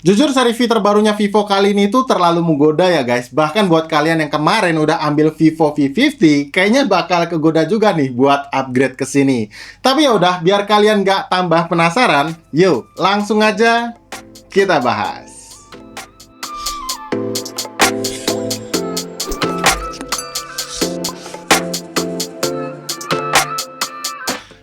Jujur seri V terbarunya Vivo kali ini tuh terlalu menggoda ya guys. Bahkan buat kalian yang kemarin udah ambil Vivo V50, kayaknya bakal kegoda juga nih buat upgrade ke sini. Tapi ya udah, biar kalian nggak tambah penasaran, yuk langsung aja kita bahas.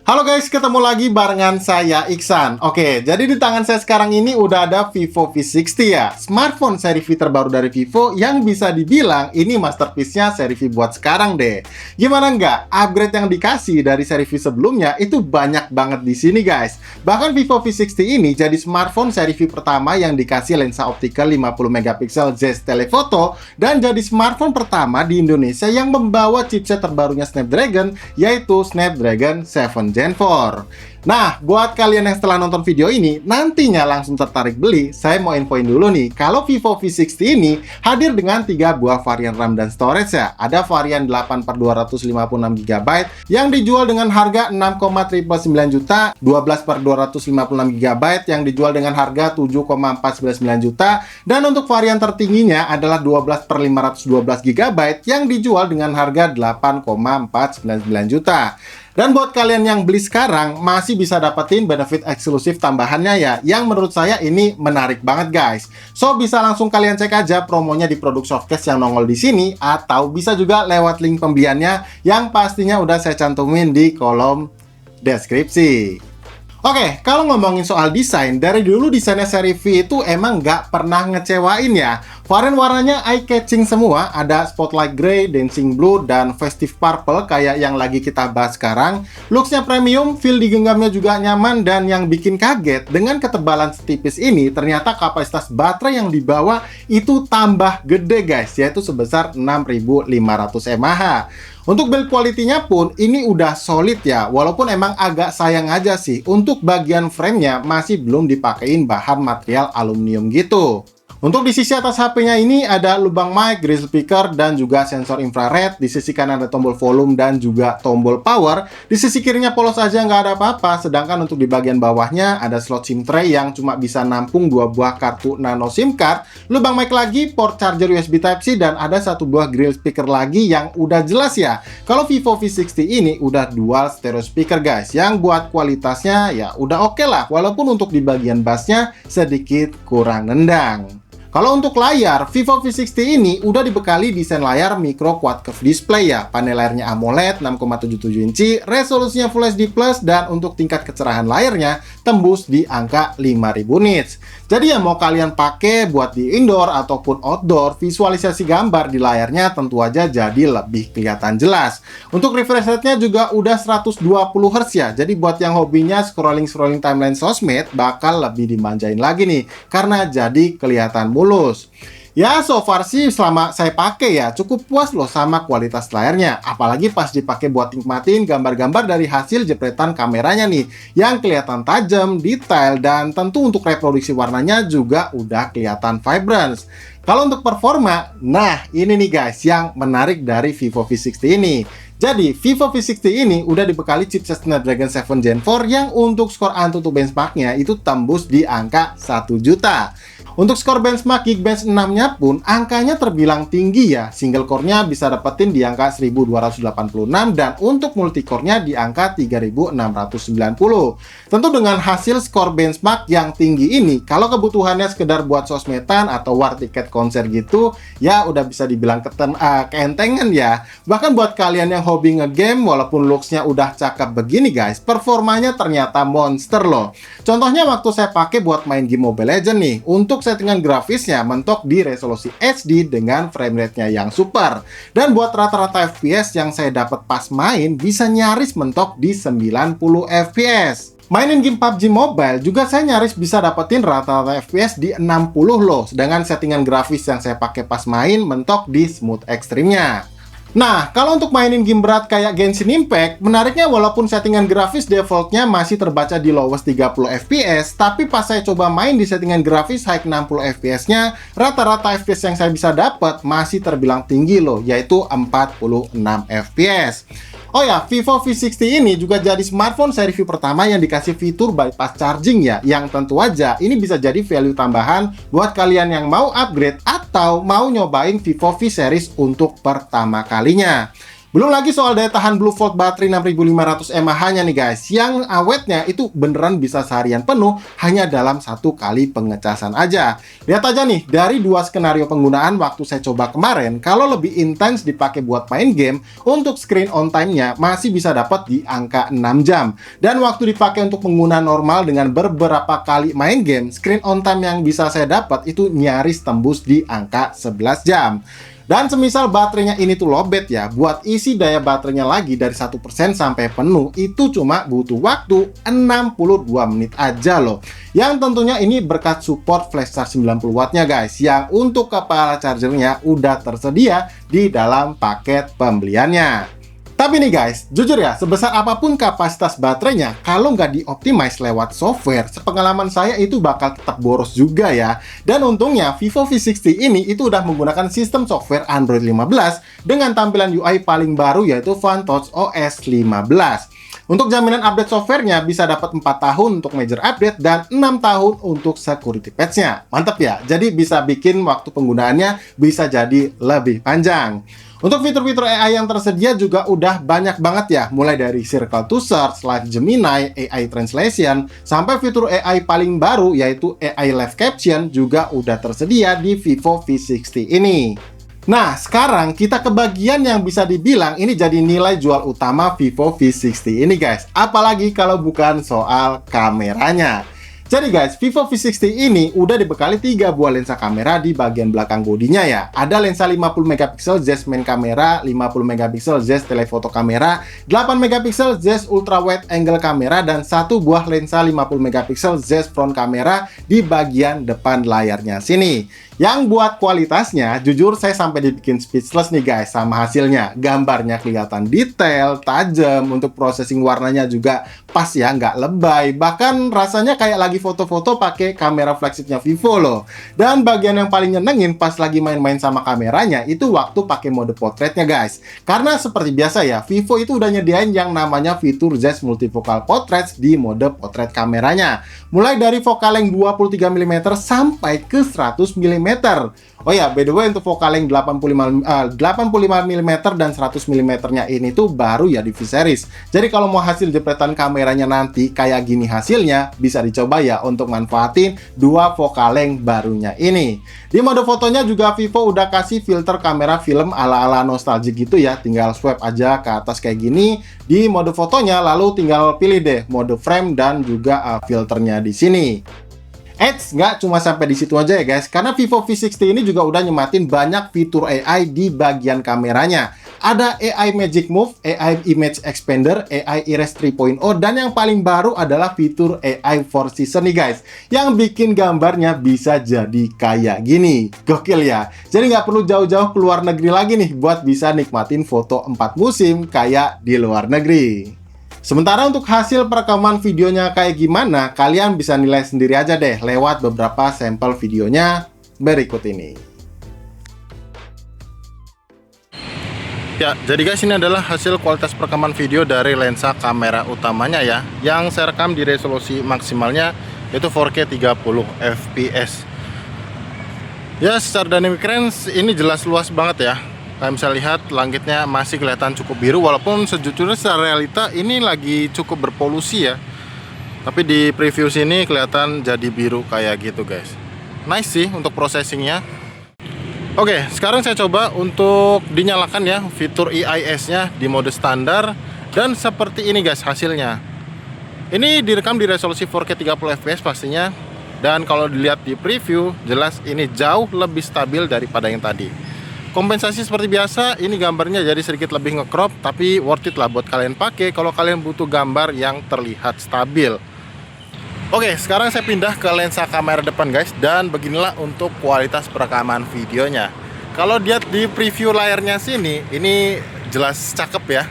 Halo guys, ketemu lagi barengan saya Iksan. Oke, jadi di tangan saya sekarang ini udah ada Vivo V60 ya. Smartphone seri V terbaru dari Vivo yang bisa dibilang ini masterpiece-nya seri V buat sekarang deh. Gimana nggak? Upgrade yang dikasih dari seri V sebelumnya itu banyak banget di sini guys. Bahkan Vivo V60 ini jadi smartphone seri V pertama yang dikasih lensa optikal 50 megapiksel Z telephoto dan jadi smartphone pertama di Indonesia yang membawa chipset terbarunya Snapdragon, yaitu Snapdragon 7 Gen 4. Nah, buat kalian yang setelah nonton video ini nantinya langsung tertarik beli, saya mau infoin dulu nih, kalau Vivo V60 ini hadir dengan 3 buah varian RAM dan storage ya. Ada varian 8/256GB yang dijual dengan harga 6,999 juta, 12/256GB yang dijual dengan harga 7,499 juta, dan untuk varian tertingginya adalah 12/512GB yang dijual dengan harga 8,499 juta. Dan buat kalian yang beli sekarang, masih bisa dapetin benefit eksklusif tambahannya ya, yang menurut saya ini menarik banget guys. So, bisa langsung kalian cek aja promonya di produk Softcase yang nongol di sini, atau bisa juga lewat link pembeliannya yang pastinya udah saya cantumin di kolom deskripsi. Oke, kalau ngomongin soal desain, dari dulu desainnya seri V itu emang nggak pernah ngecewain ya. Varian warnanya eye-catching semua, ada Spotlight Grey, Dancing Blue, dan Festive Purple kayak yang lagi kita bahas sekarang. Looks-nya premium, feel di genggamnya juga nyaman, dan yang bikin kaget, dengan ketebalan setipis ini, ternyata kapasitas baterai yang dibawa itu tambah gede guys, yaitu sebesar 6500 mAh. Untuk build quality-nya pun ini udah solid ya, walaupun emang agak sayang aja sih, untuk bagian frame-nya masih belum dipakein bahan material aluminium gitu. Untuk di sisi atas HP-nya ini ada lubang mic, grill speaker, dan juga sensor infrared. Di sisi kanan ada tombol volume dan juga tombol power. Di sisi kirinya polos aja nggak ada apa-apa. Sedangkan untuk di bagian bawahnya ada slot SIM tray yang cuma bisa nampung 2 buah kartu nano SIM card, lubang mic lagi, port charger USB Type-C, dan ada 1 buah grill speaker lagi yang udah jelas ya. Kalau Vivo V60 ini udah dual stereo speaker guys, yang buat kualitasnya ya udah oke lah, walaupun untuk di bagian bassnya sedikit kurang nendang. Kalau untuk layar, Vivo V60 ini udah dibekali desain layar micro quad curve display ya. Panel layarnya AMOLED 6,77 inci, resolusinya Full HD+, dan untuk tingkat kecerahan layarnya tembus di angka 5000 nits. Jadi ya mau kalian pakai buat di indoor ataupun outdoor, visualisasi gambar di layarnya tentu aja jadi lebih kelihatan jelas. Untuk refresh rate-nya juga udah 120 Hz ya. Jadi buat yang hobinya scrolling timeline sosmed bakal lebih dimanjain lagi nih, karena jadi kelihatan mulus. Ya, so far sih selama saya pakai ya cukup puas loh sama kualitas layarnya. Apalagi pas dipakai buat nikmatin gambar-gambar dari hasil jepretan kameranya nih, yang kelihatan tajam, detail, dan tentu untuk reproduksi warnanya juga udah kelihatan vibrant. Kalau untuk performa, nah ini nih guys yang menarik dari Vivo V60 ini. Jadi, Vivo V60 ini udah dibekali chipset Snapdragon 7 Gen 4 yang untuk skor AnTuTu benchmarknya itu tembus di angka 1 juta. Untuk skor benchmark Geekbench 6-nya pun angkanya terbilang tinggi ya. Single core-nya bisa dapetin di angka 1286 dan untuk multicore-nya di angka 3690. Tentu dengan hasil skor benchmark yang tinggi ini, kalau kebutuhannya sekedar buat sosmedan atau war tiket konser gitu, ya udah bisa dibilang keentengan ya. Bahkan buat kalian yang hobi ngegame, walaupun looks-nya udah cakep begini guys, performanya ternyata monster loh. Contohnya waktu saya pakai buat main game Mobile Legends nih, untuk settingan grafisnya mentok di resolusi HD dengan frame rate-nya yang super. Dan buat rata-rata FPS yang saya dapat pas main bisa nyaris mentok di 90 FPS. Mainin game PUBG Mobile juga saya nyaris bisa dapetin rata-rata FPS di 60 loh, sedangkan settingan grafis yang saya pakai pas main mentok di smooth ekstrimnya. Nah, kalau untuk mainin game berat kayak Genshin Impact, menariknya walaupun settingan grafis defaultnya masih terbaca di lowest 30 fps, tapi pas saya coba main di settingan grafis high 60 fps-nya, rata-rata fps yang saya bisa dapat masih terbilang tinggi loh, yaitu 46 fps. Oh ya, Vivo V60 ini juga jadi smartphone seri V pertama yang dikasih fitur bypass charging ya, yang tentu aja ini bisa jadi value tambahan buat kalian yang mau upgrade atau mau nyobain Vivo V series untuk pertama kalinya. Belum lagi soal daya tahan Blue Volt baterai 6500 mAh-nya nih guys, yang awetnya itu beneran bisa seharian penuh hanya dalam 1 kali pengecasan aja. Lihat aja nih, dari 2 skenario penggunaan waktu saya coba kemarin, kalau lebih intens dipakai buat main game, untuk screen on time-nya masih bisa dapat di angka 6 jam. Dan waktu dipakai untuk penggunaan normal dengan beberapa kali main game, screen on time yang bisa saya dapat itu nyaris tembus di angka 11 jam. Dan semisal baterainya ini tuh lowbat ya, buat isi daya baterainya lagi dari 1% sampai penuh itu cuma butuh waktu 62 menit aja loh. Yang tentunya ini berkat support flash charge 90 wattnya guys, yang untuk kepala chargernya udah tersedia di dalam paket pembeliannya. Tapi nih guys, jujur ya, sebesar apapun kapasitas baterainya, kalau nggak dioptimize lewat software, sepengalaman saya itu bakal tetap boros juga ya. Dan untungnya, Vivo V60 ini itu udah menggunakan sistem software Android 15 dengan tampilan UI paling baru yaitu FunTouch OS 15. Untuk jaminan update softwarenya bisa dapat 4 tahun untuk major update dan 6 tahun untuk security patch-nya. Mantap ya, jadi bisa bikin waktu penggunaannya bisa jadi lebih panjang. Untuk fitur-fitur AI yang tersedia juga udah banyak banget ya, mulai dari Circle to Search, Live Gemini, AI Translation, sampai fitur AI paling baru yaitu AI Live Caption juga udah tersedia di Vivo V60 ini. Nah, sekarang kita ke bagian yang bisa dibilang ini jadi nilai jual utama Vivo V60 ini guys. Apalagi kalau bukan soal kameranya. Jadi guys, Vivo V60 ini udah dibekali 3 buah lensa kamera di bagian belakang bodinya ya. Ada lensa 50 megapiksel Z main kamera, 50 megapiksel Z telephoto kamera, 8 megapiksel Z ultra wide angle kamera, dan 1 buah lensa 50 megapiksel Z front kamera di bagian depan layarnya sini. Yang buat kualitasnya, jujur saya sampai dibikin speechless nih guys sama hasilnya. Gambarnya kelihatan detail, tajam, untuk processing warnanya juga pas ya, nggak lebay. Bahkan rasanya kayak lagi foto-foto pakai kamera flagshipnya Vivo loh. Dan bagian yang paling nyenengin pas lagi main-main sama kameranya itu waktu pakai mode portraitnya guys. Karena seperti biasa ya, Vivo itu udah nyediain yang namanya fitur Z multifocal portraits di mode portrait kameranya. Mulai dari focal length 23 mm sampai ke 100 mm. Oh ya, by the way untuk focal length 85 mm dan 100 mm-nya ini tuh baru ya di V series. Jadi kalau mau hasil jepretan kameranya nanti kayak gini hasilnya, bisa dicoba ya untuk manfaatin 2 focal length barunya ini. Di mode fotonya juga Vivo udah kasih filter kamera film ala-ala nostalgic gitu ya. Tinggal swipe aja ke atas kayak gini di mode fotonya, lalu tinggal pilih deh mode frame dan juga filternya di sini. Nggak cuma sampai di situ aja ya guys, karena Vivo V60 ini juga udah nyematin banyak fitur AI di bagian kameranya. Ada AI Magic Move, AI Image Expander, AI Erase 3.0, dan yang paling baru adalah fitur AI For Season nih guys, yang bikin gambarnya bisa jadi kayak gini. Gokil ya, jadi nggak perlu jauh-jauh ke luar negeri lagi nih buat bisa nikmatin foto 4 musim kayak di luar negeri. Sementara untuk hasil perekaman videonya kayak gimana, kalian bisa nilai sendiri aja deh lewat beberapa sampel videonya berikut ini. Ya, jadi guys, ini adalah hasil kualitas perekaman video dari lensa kamera utamanya ya, yang saya rekam di resolusi maksimalnya yaitu 4K 30 fps. Ya, secara dynamic range ini jelas luas banget ya. Kalian bisa lihat langitnya masih kelihatan cukup biru, walaupun sejujurnya secara realita ini lagi cukup berpolusi ya. Tapi di preview sini kelihatan jadi biru kayak gitu guys. Nice sih untuk processingnya. Oke, sekarang saya coba untuk dinyalakan ya fitur EIS-nya di mode standar. Dan seperti ini guys hasilnya. Ini direkam di resolusi 4K 30 fps pastinya. Dan kalau dilihat di preview, jelas ini jauh lebih stabil daripada yang tadi. Kompensasi seperti biasa, ini gambarnya jadi sedikit lebih nge-crop, tapi worth it lah buat kalian pakai kalau kalian butuh gambar yang terlihat stabil. Oke, sekarang saya pindah ke lensa kamera depan guys, dan beginilah untuk kualitas perekaman videonya. Kalau lihat di preview layarnya sini, ini jelas cakep ya.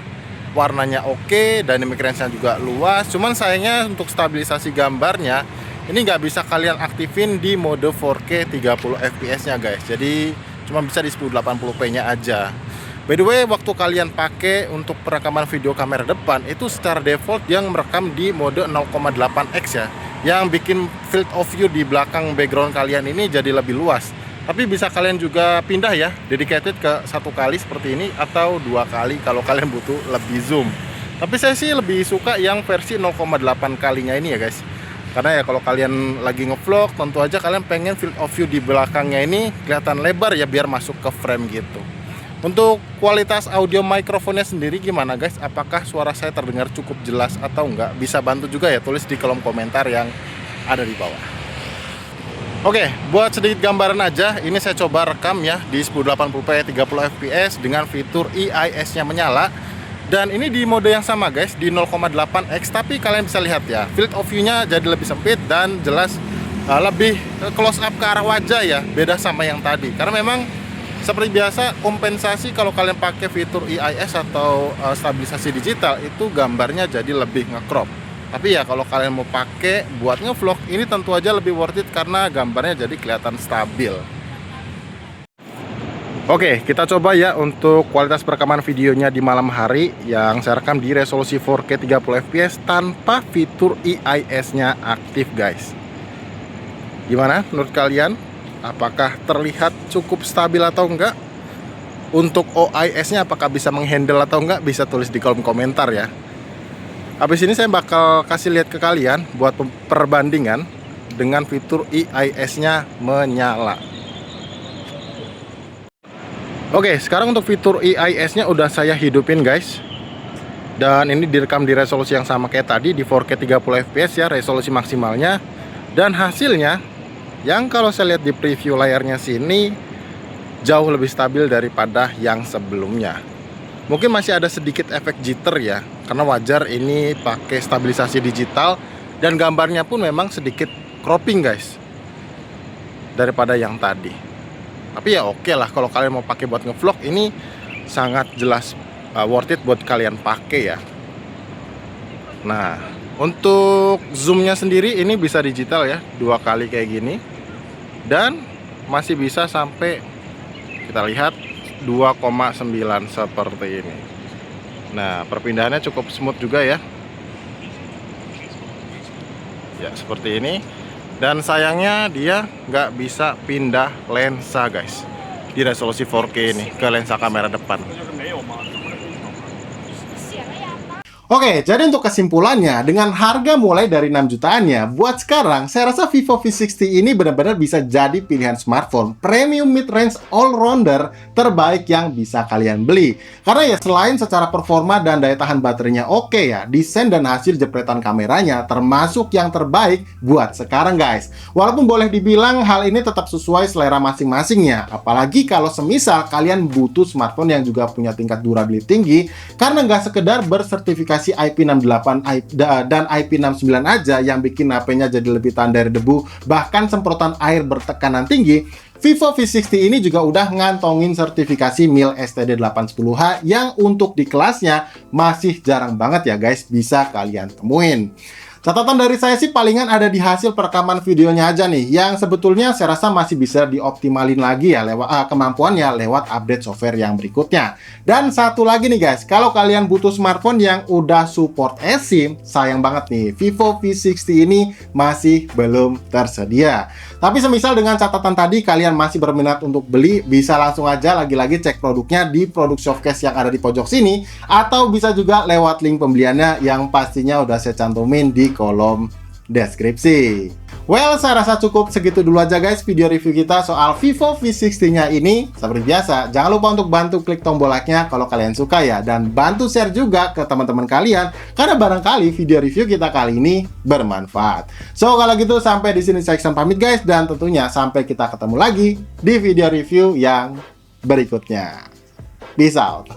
Warnanya oke, dynamic range-nya juga luas. Cuman sayangnya untuk stabilisasi gambarnya, ini nggak bisa kalian aktifin di mode 4K 30 fps-nya guys. Jadi cuma bisa di 1080p-nya aja. By the way, waktu kalian pakai untuk perekaman video kamera depan, itu secara default yang merekam di mode 0,8x ya, yang bikin field of view di belakang background kalian ini jadi lebih luas. Tapi bisa kalian juga pindah ya, dedicated ke 1 kali seperti ini, atau 2 kali kalau kalian butuh lebih zoom. Tapi saya sih lebih suka yang versi 0,8 kalinya ini ya guys. Karena ya kalau kalian lagi ngevlog, tentu aja kalian pengen field of view di belakangnya ini kelihatan lebar ya, biar masuk ke frame gitu. Untuk kualitas audio mikrofonnya sendiri gimana guys? Apakah suara saya terdengar cukup jelas atau enggak? Bisa bantu juga ya, tulis di kolom komentar yang ada di bawah. Oke, buat sedikit gambaran aja, ini saya coba rekam ya di 1080p 30 fps dengan fitur EIS-nya menyala. Dan ini di mode yang sama guys, di 0,8x, tapi kalian bisa lihat ya, field of view-nya jadi lebih sempit dan jelas lebih close up ke arah wajah ya, beda sama yang tadi. Karena memang seperti biasa, kompensasi kalau kalian pakai fitur EIS atau stabilisasi digital, itu gambarnya jadi lebih nge-crop. Tapi ya kalau kalian mau pakai buat ngevlog, ini tentu aja lebih worth it karena gambarnya jadi kelihatan stabil. Oke, kita coba ya untuk kualitas perekaman videonya di malam hari yang saya rekam di resolusi 4K 30 fps tanpa fitur EIS-nya aktif guys. Gimana menurut kalian? Apakah terlihat cukup stabil atau enggak? Untuk OIS-nya apakah bisa menghandle atau enggak? Bisa tulis di kolom komentar ya. Habis ini saya bakal kasih lihat ke kalian buat perbandingan dengan fitur EIS-nya menyala. Oke, sekarang untuk fitur EIS-nya udah saya hidupin guys. Dan ini direkam di resolusi yang sama kayak tadi, di 4K 30 fps ya, resolusi maksimalnya. Dan hasilnya yang kalau saya lihat di preview layarnya sini jauh lebih stabil daripada yang sebelumnya. Mungkin masih ada sedikit efek jitter ya, karena wajar ini pakai stabilisasi digital. Dan gambarnya pun memang sedikit cropping guys daripada yang tadi. Tapi ya oke lah, kalau kalian mau pakai buat ngevlog, ini sangat jelas worth it buat kalian pakai ya. Nah, untuk zoomnya sendiri ini bisa digital ya, 2 kali kayak gini. Dan masih bisa sampai, kita lihat, 2,9 seperti ini. Nah, perpindahannya cukup smooth juga ya. Ya, seperti ini. Dan sayangnya dia nggak bisa pindah lensa guys, di resolusi 4K ini ke lensa kamera depan. Oke, jadi untuk kesimpulannya, dengan harga mulai dari 6 jutaannya, buat sekarang, saya rasa Vivo V60 ini benar-benar bisa jadi pilihan smartphone premium mid-range all-rounder terbaik yang bisa kalian beli. Karena ya selain secara performa dan daya tahan baterainya oke ya, desain dan hasil jepretan kameranya termasuk yang terbaik buat sekarang guys. Walaupun boleh dibilang hal ini tetap sesuai selera masing-masingnya, apalagi kalau semisal kalian butuh smartphone yang juga punya tingkat durability tinggi, karena nggak sekedar bersertifikasi IP68 dan IP69 aja yang bikin HP-nya jadi lebih tahan dari debu, bahkan semprotan air bertekanan tinggi. Vivo V60 ini juga udah ngantongin sertifikasi MIL STD810H yang untuk di kelasnya masih jarang banget ya guys bisa kalian temuin. Catatan dari saya sih palingan ada di hasil perekaman videonya aja nih, yang sebetulnya saya rasa masih bisa dioptimalin lagi ya lewat kemampuannya lewat update software yang berikutnya. Dan satu lagi nih guys, kalau kalian butuh smartphone yang udah support eSIM, sayang banget nih, Vivo V60 ini masih belum tersedia. Tapi semisal dengan catatan tadi kalian masih berminat untuk beli, bisa langsung aja lagi-lagi cek produknya di produk showcase yang ada di pojok sini, atau bisa juga lewat link pembeliannya yang pastinya udah saya cantumin di kolom deskripsi. Well, saya rasa cukup segitu dulu aja guys video review kita soal Vivo V60-nya ini. Seperti biasa, jangan lupa untuk bantu klik tombol like-nya kalau kalian suka ya, dan bantu share juga ke teman-teman kalian karena barangkali video review kita kali ini bermanfaat. So, kalau gitu sampai di sini saya Iksan pamit guys, dan tentunya sampai kita ketemu lagi di video review yang berikutnya. Peace out.